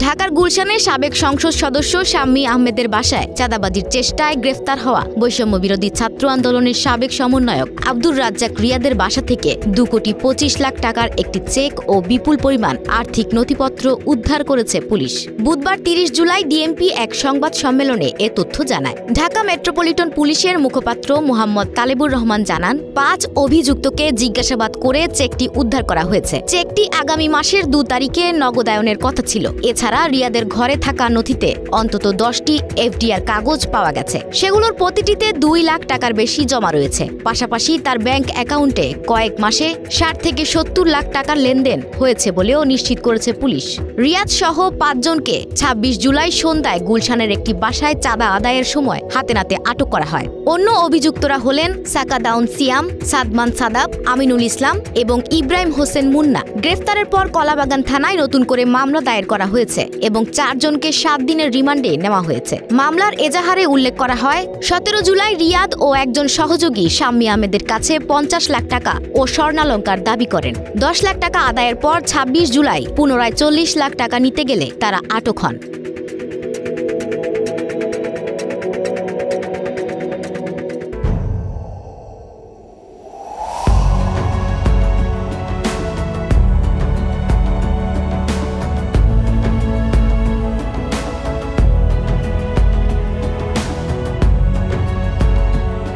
ঢাকার গুলশানে সাবেক সংসদ সদস্য শাম্মী আহমেদের বাসায় চাঁদাবাজির চেষ্টায় গ্রেফতার হওয়া বৈষম্য বিরোধী ছাত্র আন্দোলনের সাবেক সমন্বয়ক আব্দুর রাজ্জাক রিয়াদের বাসা থেকে 2,25,00,000 টাকার একটি চেক ও বিপুল পরিমাণ আর্থিক নথিপত্র উদ্ধার করেছে পুলিশ। বুধবার 30 জুলাই ডিএমপি এক সংবাদ সম্মেলনে এ তথ্য জানায়। ঢাকা মেট্রোপলিটন পুলিশের মুখপাত্র মোহাম্মদ তালেবুর রহমান জানান, 5 অভিযুক্তকে জিজ্ঞাসাবাদ করে চেকটি উদ্ধার করা হয়েছে। চেকটি আগামী মাসের 2 তারিখে নগদায়নের কথা ছিল। এছাড়া রিয়াদের ঘরে থাকা নথিতে অন্তত 10টি এফডিআর কাগজ পাওয়া গেছে। সেগুলোর প্রতিটিতে 2 লাখ টাকার বেশি জমা রয়েছে। পাশাপাশি তার ব্যাংক অ্যাকাউন্টে কয়েক মাসে 60 থেকে 70 লাখ টাকার লেনদেন হয়েছে বলেও নিশ্চিত করেছে পুলিশ। রিয়াদ সহ 5 জনকে 26 জুলাই সন্ধ্যায় গুলশানের একটি বাসায় চাঁদা আদায়ের সময় হাতে নাতে আটক করা হয়। অন্য অভিযুক্তরা হলেন সাকাদাউন সিয়াম, সাদমান সাদাব, আমিনুল ইসলাম এবং ইব্রাহিম হোসেন মুন্না। গ্রেফতারের পর কলাবাগান থানায় নতুন করে মামলা দায়ের করা হয়েছে এবং 4 জনকে 7 দিনের রিমান্ডে নেওয়া হয়েছে। মামলার এজাহারে উল্লেখ করা হয়, 17 জুলাই রিয়াদ ও একজন সহযোগী শাম্মী আহমেদের কাছে 50 লাখ টাকা ও স্বর্ণালংকার দাবি করেন। 10 লাখ টাকা আদায়ের পর 26 জুলাই পুনরায় 40 লাখ টাকা নিতে গেলে তারা আটক হন।